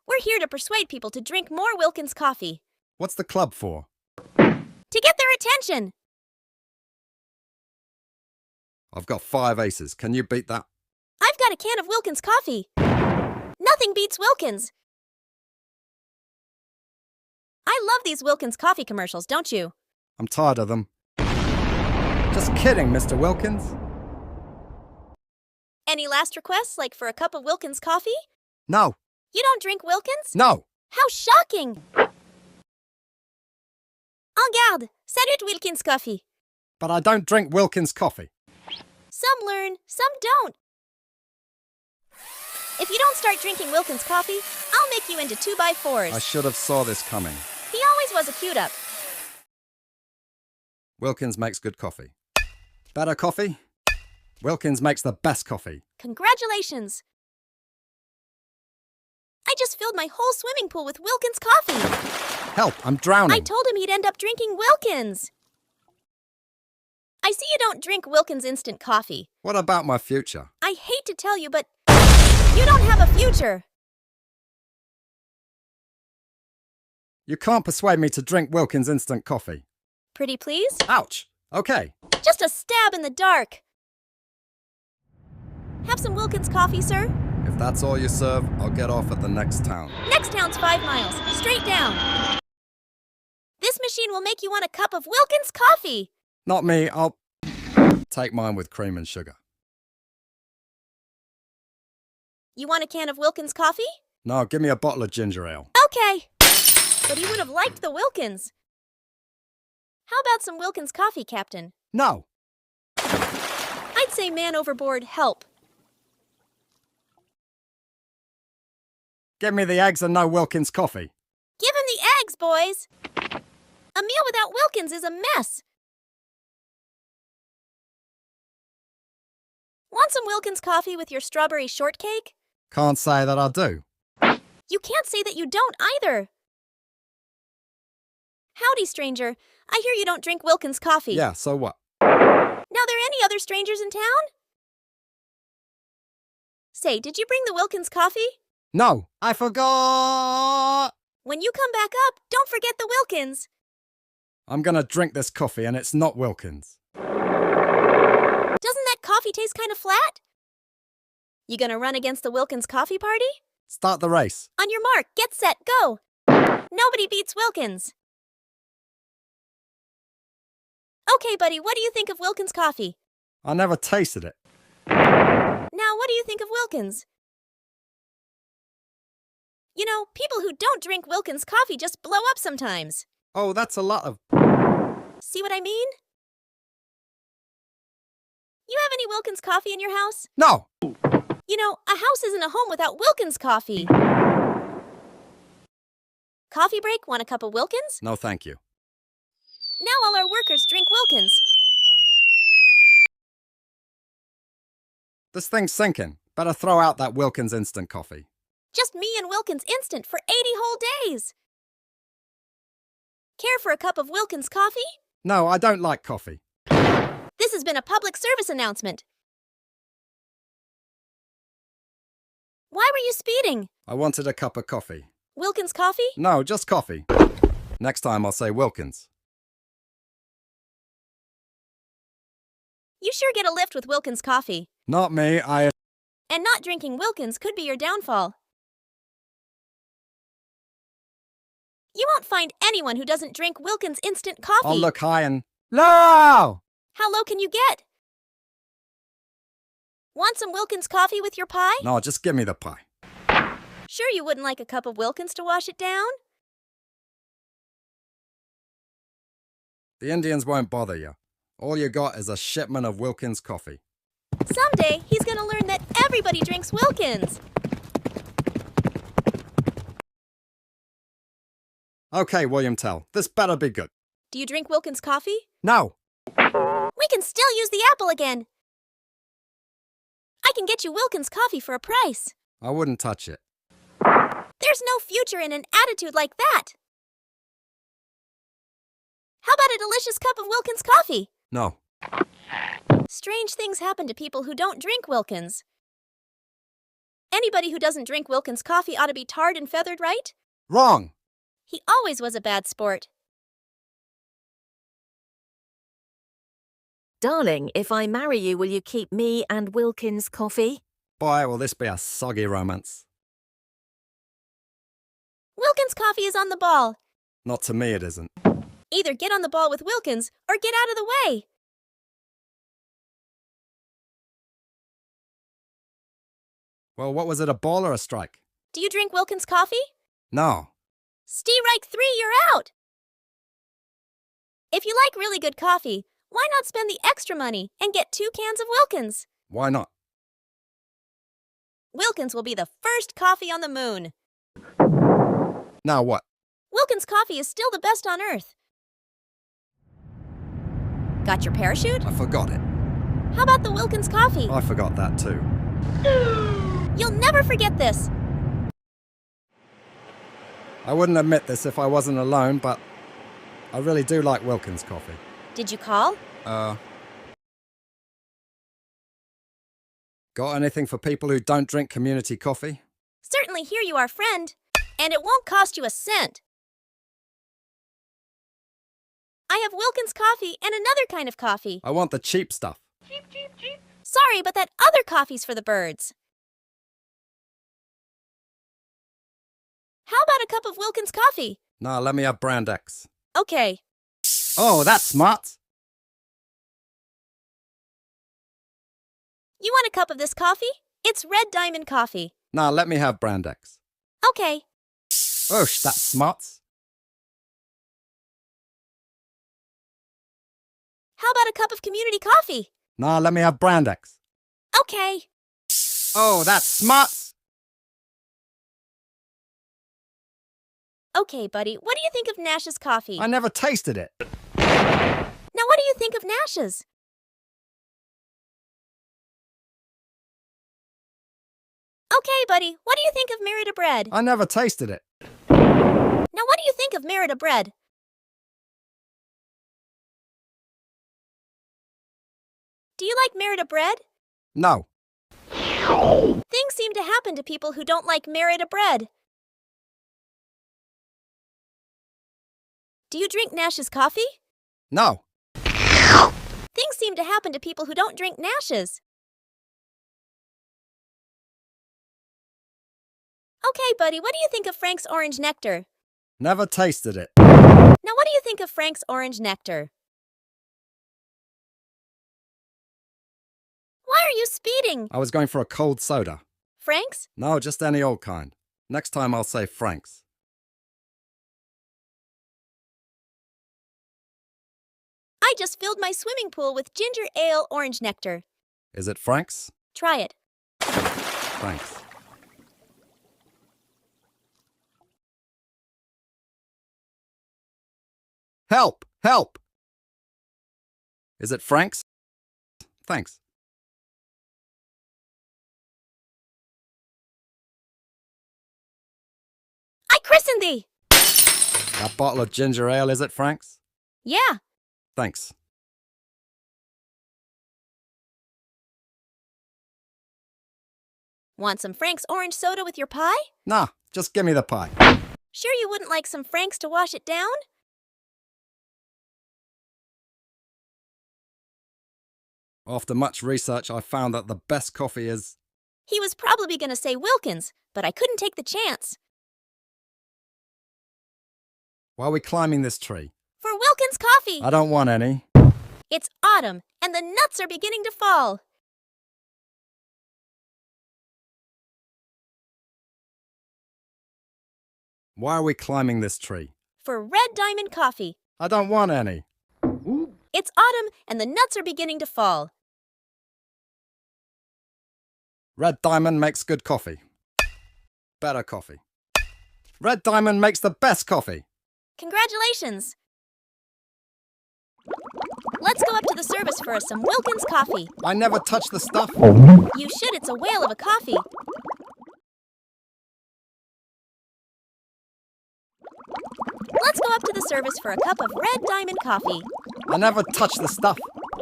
We're here to persuade people to drink more Wilkins coffee. What's the club for? To get their attention! I've got 5 aces. Can you beat that? I've got a can of Wilkins coffee. Nothing beats Wilkins. I love these Wilkins coffee commercials, don't you? I'm tired of them. Just kidding, Mr. Wilkins. Any last requests, like for a cup of Wilkins coffee? No. You don't drink Wilkins? No. How shocking! En garde! Salut Wilkins coffee! But I don't drink Wilkins coffee. Some learn, some don't. If you don't start drinking Wilkins coffee, I'll make you into 2x4s. I should have saw this coming. He always was a cute-up. Wilkins makes good coffee. Better coffee? Wilkins makes the best coffee. Congratulations! I just filled my whole swimming pool with Wilkins coffee. Help, I'm drowning. I told him he'd end up drinking Wilkins. I see you don't drink Wilkins instant coffee. What about my future? I hate to tell you, but you don't have a future. You can't persuade me to drink Wilkins instant coffee. Pretty please? Ouch! Okay. Just a stab in the dark. Have some Wilkins coffee, sir? If that's all you serve, I'll get off at the next town. Next town's 5 miles, straight down. This machine will make you want a cup of Wilkins coffee. Not me, I'll take mine with cream and sugar. You want a can of Wilkins coffee? No, give me a bottle of ginger ale. Okay. But he would have liked the Wilkins. How about some Wilkins coffee, Captain? No. I'd say man overboard, help. Give me the eggs and no Wilkins coffee. Give him the eggs, boys. A meal without Wilkins is a mess. Want some Wilkins coffee with your strawberry shortcake? Can't say that I do. You can't say that you don't either. Howdy, stranger. I hear you don't drink Wilkins coffee. Yeah, so what? Now, there any other strangers in town? Say, did you bring the Wilkins coffee? No, I forgot. When you come back up, don't forget the Wilkins. I'm gonna drink this coffee and it's not Wilkins. Doesn't that coffee taste kind of flat? You gonna run against the Wilkins coffee party? Start the race. On your mark, get set, go. Nobody beats Wilkins. Okay, buddy, what do you think of Wilkins coffee? I never tasted it. Now, what do you think of Wilkins? You know, people who don't drink Wilkins coffee just blow up sometimes. Oh, that's a lot of... See what I mean? You have any Wilkins coffee in your house? No! You know, a house isn't a home without Wilkins coffee. Coffee break? Want a cup of Wilkins? No, thank you. Now all our workers drink Wilkins. This thing's sinking. Better throw out that Wilkins instant coffee. Just me and Wilkins instant for 80 whole days. Care for a cup of Wilkins coffee? No, I don't like coffee. This has been a public service announcement. Why were you speeding? I wanted a cup of coffee. Wilkins coffee? No, just coffee. Next time I'll say Wilkins. You sure get a lift with Wilkins coffee. Not me, And not drinking Wilkins could be your downfall. You won't find anyone who doesn't drink Wilkins instant coffee. I'll look high and... Low! How low can you get? Want some Wilkins coffee with your pie? No, just give me the pie. Sure you wouldn't like a cup of Wilkins to wash it down? The Indians won't bother you. All you got is a shipment of Wilkins coffee. Someday, he's gonna learn that everybody drinks Wilkins. Okay, William Tell. This better be good. Do you drink Wilkins coffee? No! We can still use the apple again. I can get you Wilkins coffee for a price. I wouldn't touch it. There's no future in an attitude like that. How about a delicious cup of Wilkins coffee? No. Strange things happen to people who don't drink Wilkins. Anybody who doesn't drink Wilkins coffee ought to be tarred and feathered, right? Wrong! He always was a bad sport. Darling, if I marry you, will you keep me and Wilkins coffee? Boy, will this be a soggy romance. Wilkins coffee is on the ball. Not to me, it isn't. Either get on the ball with Wilkins or get out of the way. Well, what was it, a ball or a strike? Do you drink Wilkins coffee? No. Strike 3, you're out! If you like really good coffee, why not spend the extra money and get 2 cans of Wilkins? Why not? Wilkins will be the first coffee on the moon. Now what? Wilkins coffee is still the best on earth. Got your parachute? I forgot it. How about the Wilkins coffee? I forgot that too. You'll never forget this. I wouldn't admit this if I wasn't alone, but I really do like Wilkins coffee. Did you call? Got anything for people who don't drink community coffee? Certainly here you are, friend. And it won't cost you a cent. I have Wilkins coffee and another kind of coffee. I want the cheap stuff. Sorry, but that other coffee's for the birds. How about a cup of Wilkins coffee? Nah, let me have brand X. Okay. Oh, that's smart. You want a cup of this coffee? It's Red Diamond coffee. Nah, let me have brand X. Okay. Oosh, that's smart. How about a cup of community coffee? Nah, let me have brand X. Okay. Oh, that's smart. Okay, buddy, what do you think of Nash's coffee? I never tasted it. Now, what do you think of Nash's? Okay, buddy, what do you think of Merida bread? I never tasted it. Now, what do you think of Merida bread? Do you like Merida bread? No. Things seem to happen to people who don't like Merida bread. Do you drink Nash's coffee? No. Things seem to happen to people who don't drink Nash's. Okay, buddy, what do you think of Frank's orange nectar? Never tasted it. Now, what do you think of Frank's orange nectar? Why are you speeding? I was going for a cold soda. Frank's? No, just any old kind. Next time I'll say Frank's. I just filled my swimming pool with ginger ale orange nectar. Is it Frank's? Try it. Thanks. Help! Help! Is it Frank's? Thanks. I christened thee! That bottle of ginger ale, is it Frank's? Yeah. Thanks. Want some Frank's orange soda with your pie? Nah, just give me the pie. Sure you wouldn't like some Frank's to wash it down? After much research, I found that the best coffee is... He was probably going to say Wilkins, but I couldn't take the chance. Why are we climbing this tree? For Wilkins coffee! I don't want any. It's autumn, and the nuts are beginning to fall. Why are we climbing this tree? For Red Diamond coffee. I don't want any. It's autumn, and the nuts are beginning to fall. Red Diamond makes good coffee. Better coffee. Red Diamond makes the best coffee. Congratulations! Let's go up to the service for us some Wilkins coffee. I never touch the stuff. You should, it's a whale of a coffee. Let's go up to the service for a cup of Red Diamond coffee. I never touch the stuff.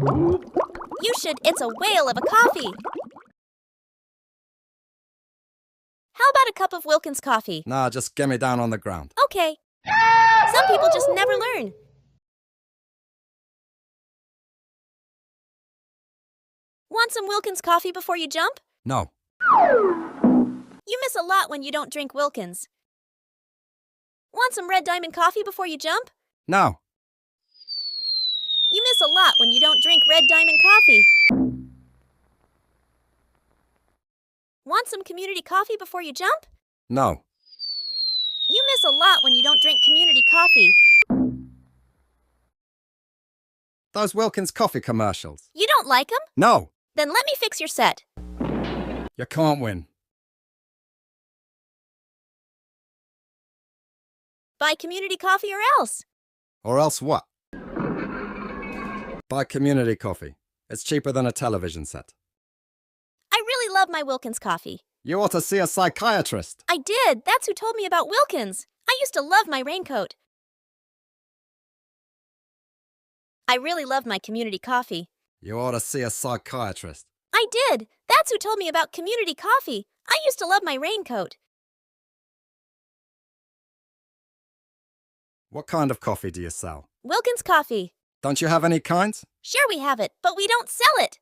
You should, it's a whale of a coffee. How about a cup of Wilkins coffee? Nah, just get me down on the ground. Okay. Some people just never learn. Want some Wilkins coffee before you jump? No. You miss a lot when you don't drink Wilkins. Want some Red Diamond coffee before you jump? No. You miss a lot when you don't drink Red Diamond coffee. Want some community coffee before you jump? No. You miss a lot when you don't drink community coffee. Those Wilkins coffee commercials. You don't like them? No. Then let me fix your set. You can't win. Buy community coffee or else. Or else what? Buy community coffee. It's cheaper than a television set. I really love my Wilkins coffee. You ought to see a psychiatrist. I did. That's who told me about Wilkins. I used to love my raincoat. I really love my community coffee. You ought to see a psychiatrist. I did. That's who told me about community coffee. I used to love my raincoat. What kind of coffee do you sell? Wilkins coffee. Don't you have any kinds? Sure we have it, but we don't sell it.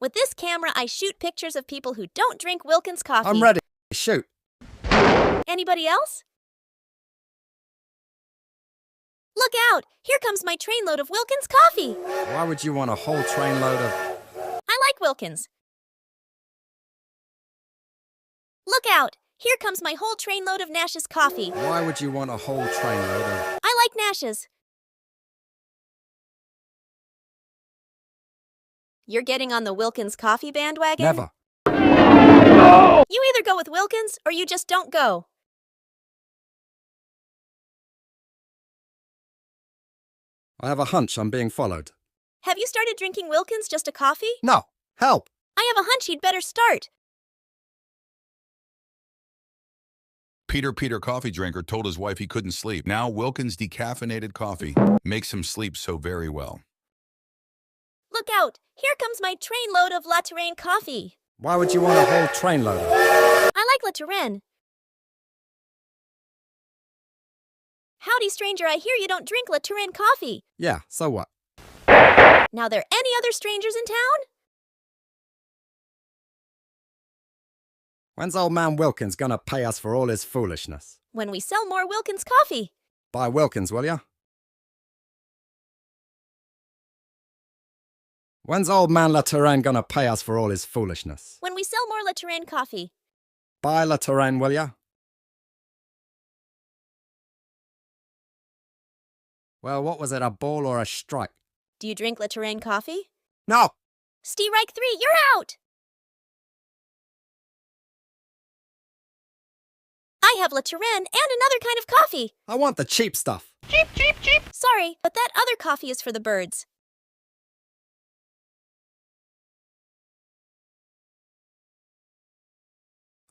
With this camera, I shoot pictures of people who don't drink Wilkins coffee. I'm ready. Shoot. Anybody else? Look out! Here comes my trainload of Wilkins coffee. Why would you want a whole trainload of... I like Wilkins. Look out! Here comes my whole trainload of Nash's coffee. Why would you want a whole trainload of... I like Nash's. You're getting on the Wilkins coffee bandwagon? Never. You either go with Wilkins or you just don't go. I have a hunch I'm being followed. Have you started drinking Wilkins just a coffee? No. Help. I have a hunch you'd better start. Peter coffee drinker told his wife he couldn't sleep. Now Wilkins decaffeinated coffee makes him sleep so very well. Look out! Here comes my trainload of La Touraine coffee. Why would you want a whole trainload of it? I like La Touraine. Howdy, stranger, I hear you don't drink La Touraine coffee. Yeah, so what? Now, there any other strangers in town? When's old man Wilkins gonna pay us for all his foolishness? When we sell more Wilkins coffee. Buy Wilkins, will ya? When's old man La Touraine gonna pay us for all his foolishness? When we sell more La Touraine coffee. Buy La Touraine, will ya? Well, what was it, a ball or a strike? Do you drink La Touraine coffee? No! Strike 3, you're out! I have La Touraine and another kind of coffee. I want the cheap stuff. Cheap. Sorry, but that other coffee is for the birds.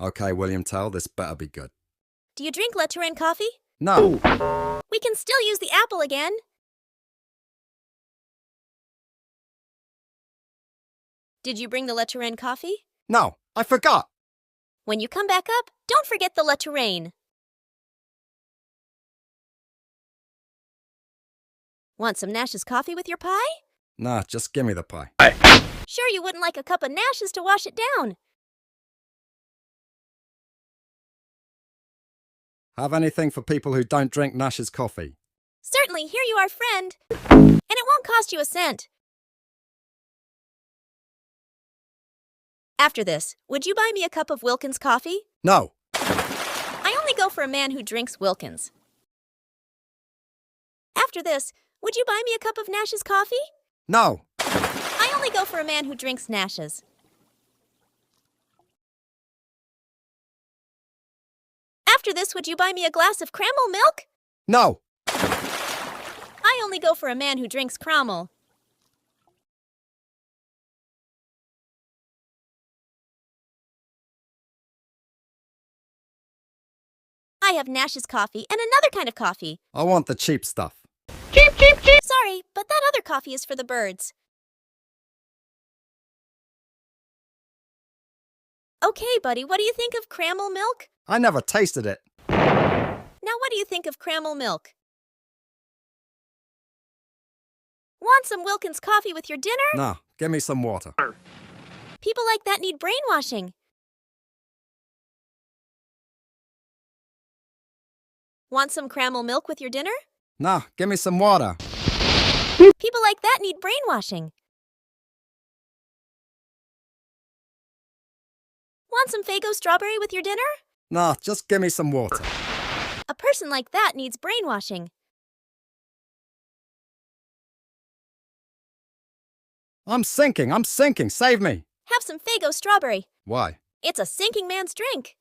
Okay, William Tell, this better be good. Do you drink La Touraine coffee? No! We can still use the apple again. Did you bring the La Touraine coffee? No, I forgot! When you come back up, don't forget the La Touraine. Want some Nash's coffee with your pie? Nah, just give me the pie. Sure you wouldn't like a cup of Nash's to wash it down. Have anything for people who don't drink Nash's coffee? Certainly, here you are, friend. And it won't cost you a cent. After this, would you buy me a cup of Wilkins coffee? No! I only go for a man who drinks Wilkins. After this, would you buy me a cup of Nash's coffee? No! I only go for a man who drinks Nash's. After this, would you buy me a glass of caramel milk? No! I only go for a man who drinks caramel. I have Nash's coffee and another kind of coffee. I want the cheap stuff. Sorry, but that other coffee is for the birds. Okay, buddy, what do you think of caramel milk? I never tasted it. Now what do you think of caramel milk? Want some Wilkins coffee with your dinner? Nah, give me some water. People like that need brainwashing. Want some caramel milk with your dinner? Nah, give me some water. People like that need brainwashing. Want some Faygo strawberry with your dinner? Nah, just give me some water. A person like that needs brainwashing. I'm sinking, save me. Have some Faygo strawberry. Why? It's a sinking man's drink.